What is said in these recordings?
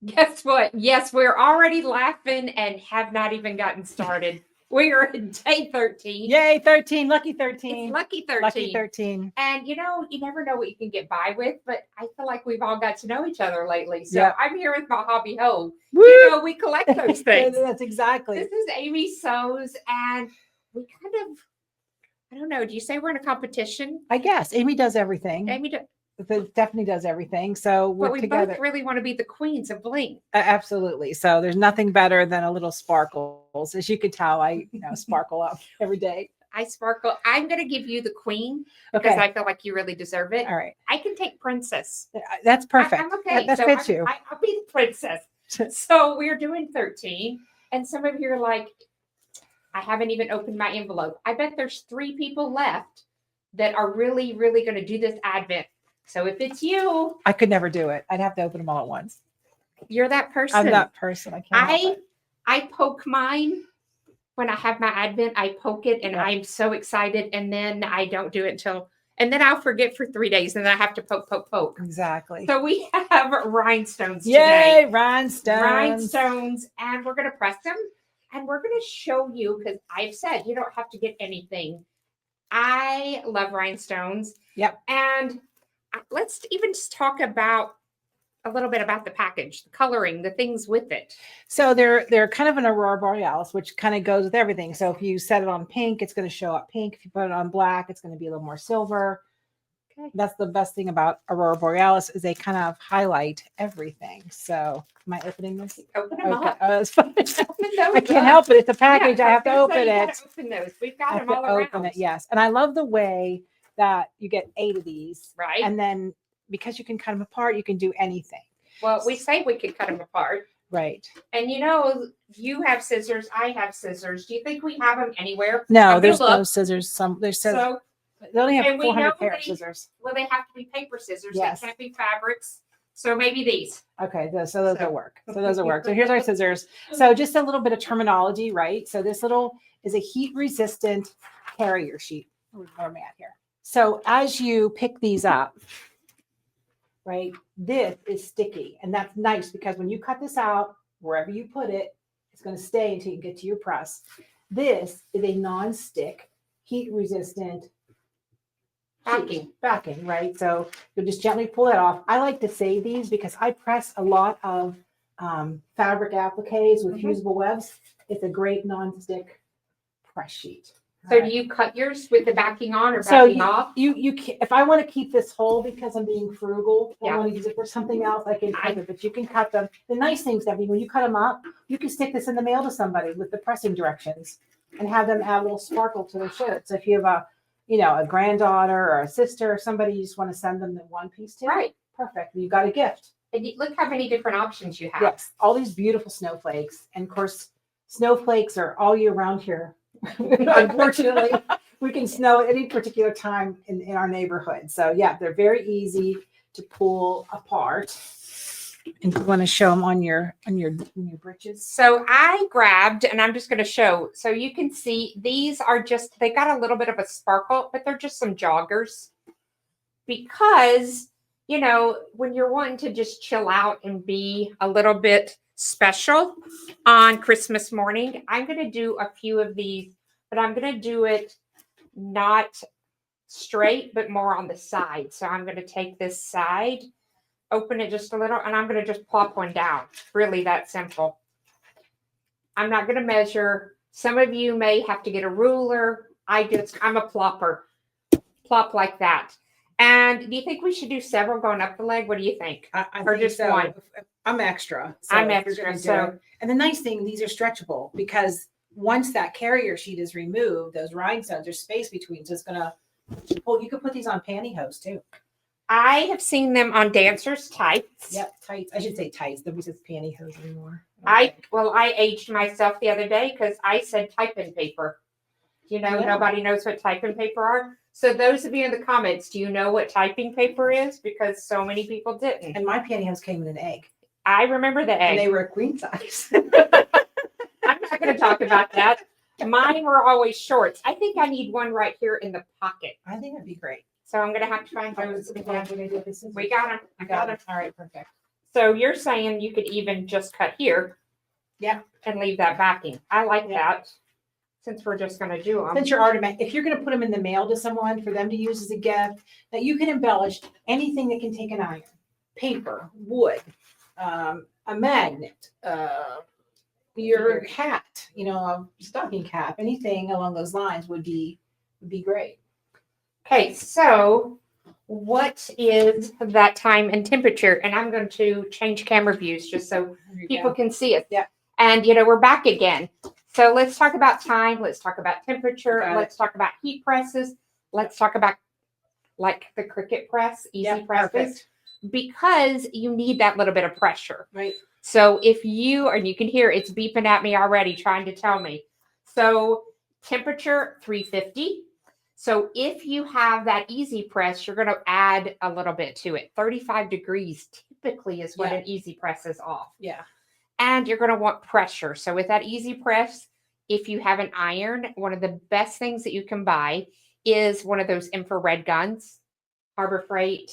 Guess what? Yes, we're already laughing and have not even gotten started. We are in day 13. Yay, 13. Lucky It's 13. lucky 13. Lucky 13. And you never know what you can get by with, but I feel like we've all got to know each other lately. So Yep. I'm here with my hobby hoe. Woo! We collect those things. That's exactly. This is Amy Sews, and we kind of, I don't know, do you say we're in a competition? I guess Amy does everything. Amy Stephanie does everything. So we're but we together. both really want to be the queens of bling. Absolutely. So there's nothing better than a little sparkles. As you can tell, I sparkle up every day. I sparkle. I'm going to give you the queen because I feel like you really deserve it. All right. I can take princess. That's perfect. I'm okay. That fits you. I'll be the princess. So we're doing 13. And some of you are like, I haven't even opened my envelope. I bet there's 3 people left that are really, really going to do this Advent. So if it's you, I could never do it. I'd have to open them all at once. You're that person. I'm that person. I can't. I poke mine when I have my Advent. I poke it and I'm so excited. And then I don't do it and then I'll forget for 3 days and then I have to poke. Exactly. So we have rhinestones today. Yay, rhinestones. Rhinestones. And we're going to press them and we're going to show you because I've said you don't have to get anything. I love rhinestones. Yep. And let's even just talk about a little bit about the package, the coloring, the things with it. So they're kind of an aurora borealis, which kind of goes with everything. So if you set it on pink, it's going to show up pink. If you put it on black, it's going to be a little more silver. Okay. That's the best thing about aurora borealis is they kind of highlight everything. So am I opening this? Open them up. Oh, that's fine. I can't up. help it. It's a package. I have to open it. Open those. We've got them all around. Open it, yes. And I love the way that you get 8 of these. Right. And then because you can cut them apart, you can do anything. Well, we say we could cut them apart. Right. And you have scissors. I have scissors. Do you think we have them anywhere? No, there's no scissors. So they only have 400 pair of scissors. Well, they have to be paper scissors. Yes. They can't be fabrics. So maybe these. Okay, so those will work. So here's our scissors. So just a little bit of terminology, right? So this little is a heat-resistant carrier sheet. Where am I at here? So as you pick these up, right, this is sticky. And that's nice because when you cut this out, wherever you put it, it's going to stay until you get to your press. This is a non-stick, heat-resistant backing, right? So you'll just gently pull it off. I like to save these because I press a lot of fabric appliques with fusible webs. It's a great non-stick press sheet. So do you cut yours with the backing on or backing off? You if I want to keep this whole because I'm being frugal, I want to use it for something else, I can cut it, but you can cut them. The nice thing, Stephanie, when you cut them up, you can stick this in the mail to somebody with the pressing directions and have them add a little sparkle to their shirt. So if you have a granddaughter or a sister or somebody you just want to send them the one piece to, right? Perfect. You got a gift. And look how many different options you have. Yes, all these beautiful snowflakes, and of course, snowflakes are all year round here. Unfortunately, we can snow at any particular time in our neighborhood. So yeah, they're very easy to pull apart. And you want to show them on your britches. So I grabbed, and I'm just going to show. So you can see these are they got a little bit of a sparkle, but they're just some joggers. Because, when you're wanting to just chill out and be a little bit special on Christmas morning, I'm going to do a few of these, but I'm going to do it not straight, but more on the side. So I'm going to take this side, open it just a little, and I'm going to just plop one down. Really that simple. I'm not going to measure. Some of you may have to get a ruler. I'm a plopper. Plop like that. And do you think we should do several going up the leg? What do you think? Or just one? I'm extra. I'm extra. And the nice thing, these are stretchable because once that carrier sheet is removed, those rhinestones, there's space between. So it's going to pull. You could put these on pantyhose too. I have seen them on dancers' tights. Yep, tights. I should say tights. Nobody says pantyhose anymore. I aged myself the other day because I said typing paper. Nobody knows what typing paper are. So those of you in the comments, do you know what typing paper is? Because so many people didn't. And my pantyhose came in an egg. I remember the egg. And they were a queen size. I'm not going to talk about that. Mine were always shorts. I think I need one right here in the pocket. I think that'd be great. So I'm going to have to find those. We got them. I got them. All right, perfect. So you're saying you could even just cut here. Yeah. And leave that backing. I like Yeah. that. Since we're just going to do them. Since you're already, if you're going to put them in the mail to someone for them to use as a gift, that you can embellish anything that can take an iron, paper, wood, a magnet, your hat, a stocking cap, anything along those lines would be great. Okay, so what is that time and temperature? And I'm going to change camera views just so people can see it. Yeah. And we're back again. So let's talk about time. Let's talk about temperature. Let's talk about heat presses. Let's talk about like the Cricut press, easy presses, perfect. because you need that little bit of pressure. Right. So if you, and you can hear it's beeping at me already trying to tell me. So temperature 350. So if you have that easy press, you're going to add a little bit to it. 35 degrees typically is what an easy press is off. Yeah. And you're going to want pressure. So with that easy press, if you have an iron, one of the best things that you can buy is one of those infrared guns, Harbor Freight,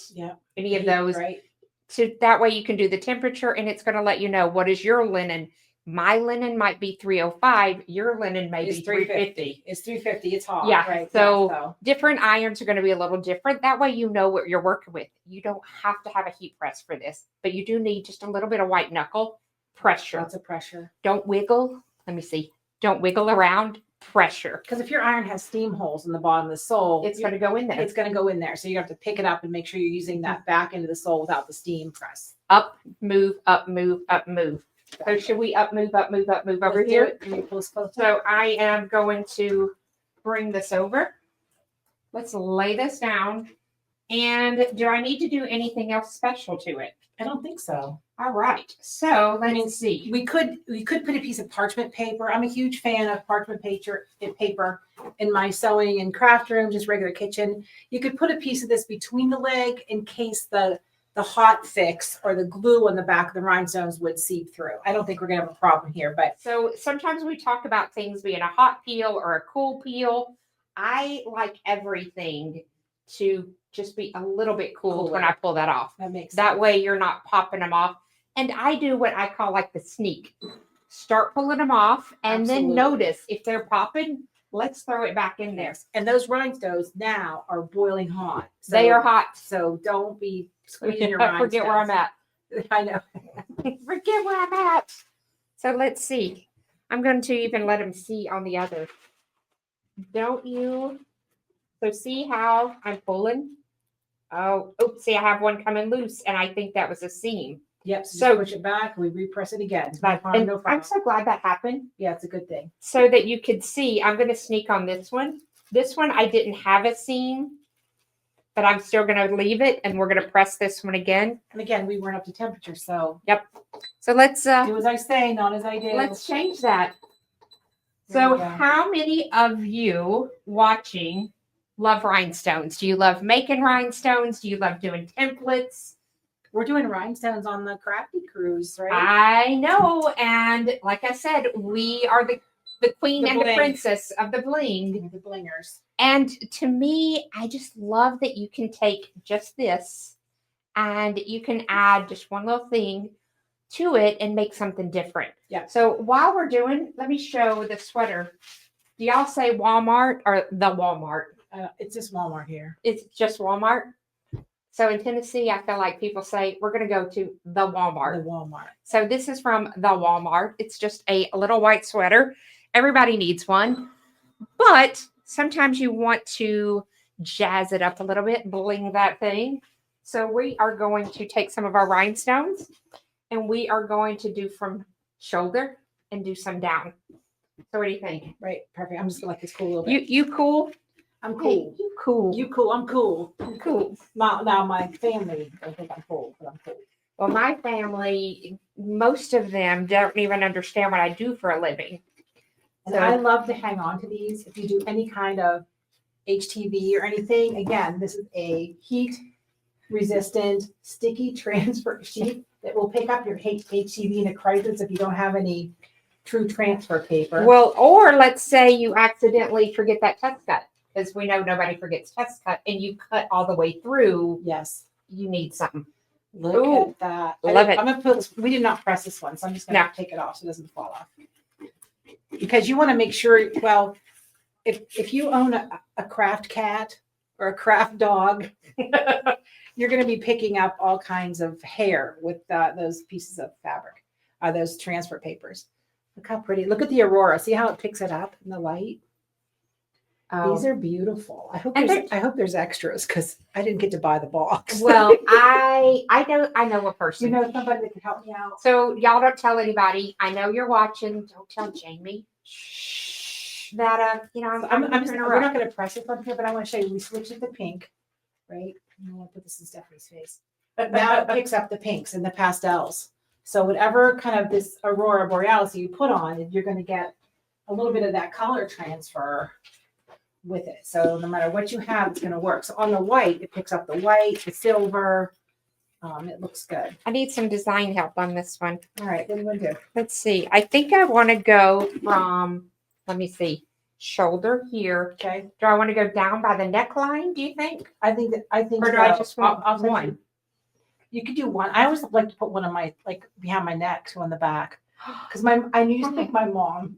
any of those. Right. So that way you can do the temperature and it's going to let you know what is your linen. My linen might be 305. Your linen may be 350. It's 350. It's hot. Yeah. Right. So different irons are going to be a little different. That way you know what you're working with. You don't have to have a heat press for this, but you do need just a little bit of white knuckle pressure. Lots of pressure. Don't wiggle. Let me see. Don't wiggle around. Pressure. Because if your iron has steam holes in the bottom of the sole, it's going to go in there. It's going to go in there. So you have to pick it up and make sure you're using that back end of the sole without the steam press. Up, move, up, move, up, move. So should we up, move, up, move, up, move over here? So I am going to bring this over. Let's lay this down. And do I need to do anything else special to it? I don't think so. All right. So let's see. We could put a piece of parchment paper. I'm a huge fan of parchment paper in my sewing and craft room, just regular kitchen. You could put a piece of this between the leg in case the hot fix or the glue on the back of the rhinestones would seep through. I don't think we're gonna have a problem here, but so sometimes we talk about things being a hot peel or a cool peel. I like everything to just be a little bit cool when I pull that off. That makes sense. That way you're not popping them off. And I do what I call like the sneak. Start pulling them off and then notice if they're popping, let's throw it back in there. And those rhinestones now are boiling hot. So, they are hot. So don't be squeezing your rhinestones. Forget where I'm at. I know. Forget where I'm at. So let's see. I'm going to even let them see on the other. Don't you? So see how I'm pulling? Oh, oops, see, I have one coming loose, and I think that was a seam. Yep. So push it back, we repress it again. I'm so glad that happened. Yeah, it's a good thing. So that you could see, I'm going to sneak on this one. This one, I didn't have a seam, but I'm still going to leave it, and we're going to press this one again. And again, we weren't up to temperature, so. Yep. So let's do as I say, not as I do. Let's change that. So how many of you watching love rhinestones? Do you love making rhinestones? Do you love doing templates? We're doing rhinestones on the crafty cruise, right? I know. And like I said, we are the queen and the princess of the bling. The blingers. And to me, I just love that you can take just this and you can add just one little thing to it and make something different. Yeah. So while we're doing, let me show the sweater. Do y'all say Walmart or the Walmart? It's just Walmart here. It's just Walmart. So in Tennessee, I feel like people say, we're going to go to the Walmart. The Walmart. So this is from the Walmart. It's just a little white sweater. Everybody needs one. But sometimes you want to jazz it up a little bit, bling that thing. So we are going to take some of our rhinestones and we are going to do from shoulder and do some down. So what do you think? Right. Perfect. I'm just going to let this cool a little bit. You cool? I'm cool. Hey, you cool. You cool. I'm cool. I'm cool. Now my family don't think I'm cool, but I'm cool. Well, my family, most of them don't even understand what I do for a living. And I love to hang on to these. If you do any kind of HTV or anything, again, this is a heat resistant sticky transfer sheet that will pick up your HTV in a crisis if you don't have any true transfer paper. Well, or let's say you accidentally forget that test cut, because we know nobody forgets test cut, and you cut all the way through. Yes. You need something. Look Ooh, at that. love it. I'm gonna put this, we did not press this one, so I'm just gonna No. take it off so it doesn't fall off. Because you want to make sure, well, if you own a craft cat or a craft dog, you're going to be picking up all kinds of hair with those pieces of fabric, those transfer papers. Look how pretty. Look at the aurora. See how it picks it up in the light? These are beautiful. I hope there's extras because I didn't get to buy the box. Well, I know a person. You know somebody that can help me out. So y'all don't tell anybody. I know you're watching. Don't tell Jamie. Shh. That you know, We're not going to press it from here, but I want to show you. We switched it to pink, right? I'm going to put this in Stephanie's face. Now it picks up the pinks and the pastels. So whatever kind of this aurora borealis you put on, you're going to get a little bit of that color transfer with it. So no matter what you have, it's going to work. So on the white, it picks up the white, the silver. It looks good. I need some design help on this one. All right, what do you want to do? Let's see. I think I want to go from, let me see, shoulder here. Okay. Do I want to go down by the neckline, do you think? I think Or do I just want I'll one? You could do one. I always like to put one on my, like behind my neck, so on the back. Because I used to make my mom,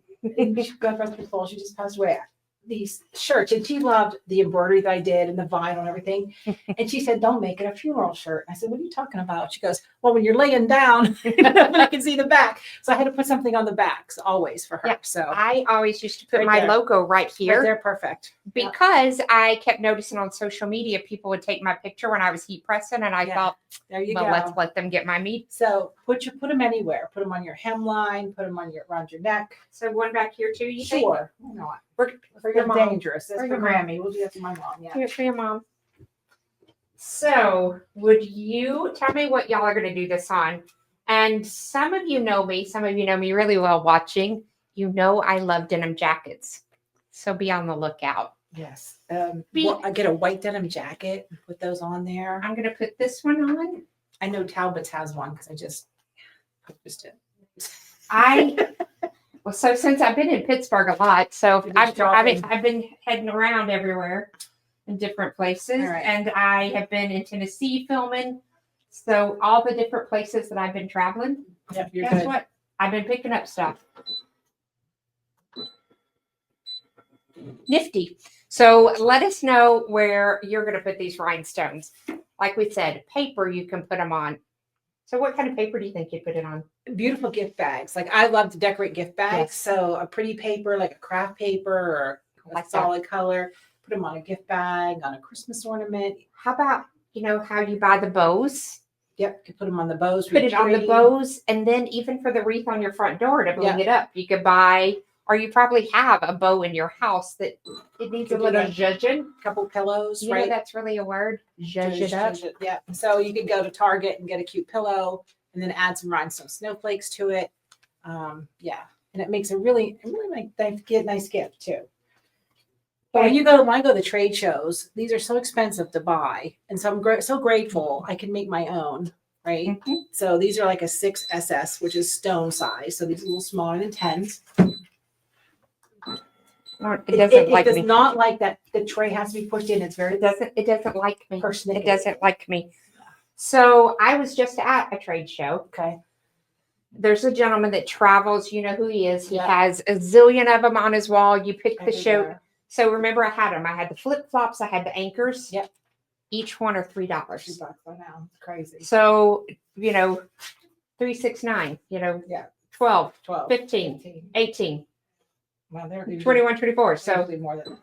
God rest her soul, she just passed away, these shirts, and she loved the embroidery that I did and the vinyl and everything. And she said, don't make it a funeral shirt. I said, what are you talking about? She goes, well, when you're laying down, you can see the back. So I had to put something on the backs always for her. Yeah, so I always used to put Right my there. logo right here. they're perfect. Because I kept noticing on social media, people would take my picture when I was heat pressing, and I Yeah. thought, There you well, go. let's let them get my meat. So put them anywhere. Put them on your hemline. Put them on around your neck. So one back here too, you think? Sure. Why not? For your They're mom. dangerous. That's For for your mom. Grammy. We'll do that for my mom. Yeah. Here for your mom. So would you tell me what y'all are going to do this on? And some of you know me. Some of you know me really well watching. You know I love denim jackets. So be on the lookout. Yes. I get a white denim jacket and put those on there. I'm going to put this one on. I know Talbot's has one because I just purchased it. Well, so since I've been in Pittsburgh a lot, so You've been I've shopping. been heading around everywhere in different places, All right. and I have been in Tennessee filming. So all the different places that I've been traveling, Yep, you're guess good. what? I've been picking up stuff. Nifty. So let us know where you're going to put these rhinestones. Like we said, paper you can put them on. So what kind of paper do you think you'd put it on? Beautiful gift bags. Like I love to decorate gift bags. Yes. So a pretty paper, like a craft paper or a Like that. solid color. Put them on a gift bag, on a Christmas ornament. How about, you know, how you buy the bows? Yep, you can put them on the bows. Put it on the tree. bows, and then even for the wreath on your front door to bling it up, you could buy, or you probably have a bow in your house that it needs a Could do little that. zhuzhing. Couple pillows, You know right? that's really a word. Zhuzh it up. Yeah. So you could go to Target and get a cute pillow and then add some rhinestone snowflakes to it. Yeah. And it makes a really nice gift too. But when I go to the trade shows, these are so expensive to buy. And so I'm so grateful I can make my own, right? Mhm. So these are like a 6SS, which is stone size. So these are a little smaller than 10s. It doesn't like it does me. not like that. The tray has to be pushed in. It's very It doesn't like me. persnickety. It doesn't like me. So I was just at a trade show. Okay. There's a gentleman that travels. You know who he is. He Yeah. has a zillion of them on his wall. You pick the show. Everywhere. So remember, I had them. I had the flip flops. I had the anchors. Yep. Each one are $3. $2 by now. It's crazy. So, you know, 3, 6, 9, you know, Yeah. 12, 12, 15, 18, Well, they're usually 21, 24. So, usually more than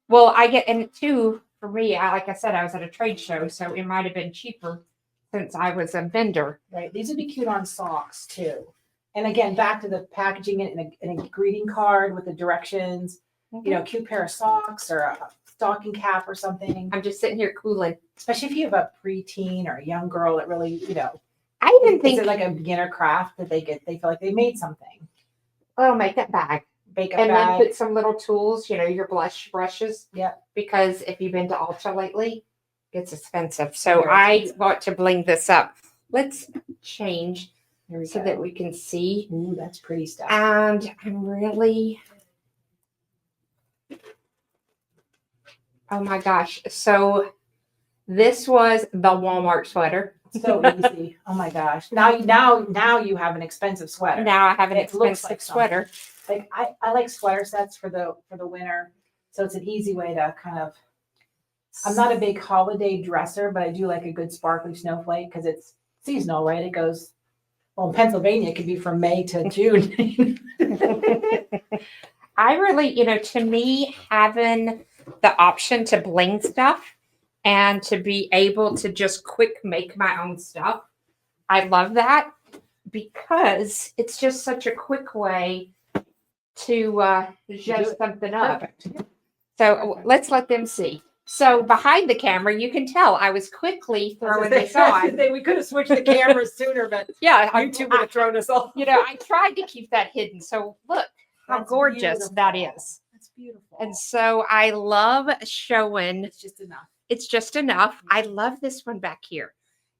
well, I get, and two, for me, like I said, I was at a trade show, so it might have been cheaper since I was a vendor. right. These would be cute on socks too. And again, back to the packaging in a greeting card with the directions. You know, cute pair of socks or a stocking cap or something. I'm just sitting here cooling. Especially if you have a preteen or a young girl that really, I even is think it like a beginner craft that they feel like they made something. little makeup bag. Makeup And then bag. put some little tools, you know, your blush brushes. Yep. Because if you've been to Ulta lately, it's expensive. So Very I expensive. want to bling this up. Let's change There we so go. that we can see. Ooh, that's pretty stuff. And I'm really, oh my gosh. So this was the Walmart sweater. So easy. Oh my gosh. Now you have an expensive sweater. Now I have an It looks expensive like sweater. Like I like sweater sets for the winter. So it's an easy way to kind of, I'm not a big holiday dresser, but I do like a good sparkly snowflake because it's seasonal, right? It goes, well, in Pennsylvania, it could be from May to June. I really, to me, having the option to bling stuff and to be able to just quick make my own stuff, I love that because it's just such a quick way to zhuzh it. something up. Perfect. So Perfect. let's let them see. So behind the camera, you can tell I was quickly throwing this on. We could have switched the cameras sooner, but Yeah, YouTube would have thrown us off. I tried to keep that hidden. So look how That's gorgeous that beautiful. is. That's beautiful. And so I love showing. It's just enough. It's just enough. I love this one back here.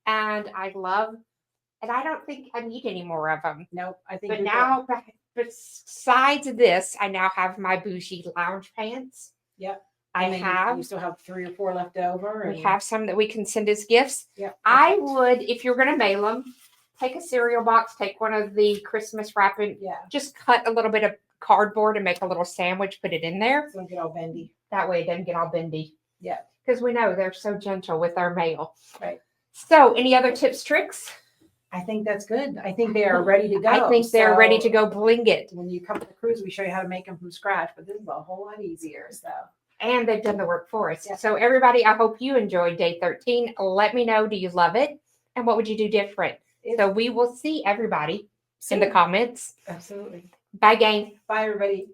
And I don't think I need any more of them. Nope. I think But you're now, besides this, I now have my bougie lounge pants. Yep. You still have 3 or 4 left over. We have some that we can send as gifts. Yep. I would, if you're going to mail them, take a cereal box, take one of the Christmas wrapping, just cut a little bit of cardboard and make a little sandwich, put it in there. So don't get all bendy. That way it doesn't get all bendy. Yeah. Because we know they're so gentle with our mail. Right. So any other tips, tricks? I think that's good. I think they are ready to go. I think they're ready to go bling it. When you come to the cruise, we show you how to make them from scratch, but this is a whole lot easier. So. And they've done the work for us. Yeah. So everybody, I hope you enjoyed day 13. Let me know, do you love it? And what would you do different? So we will see everybody in the comments. Absolutely. Bye, gang. Bye, everybody.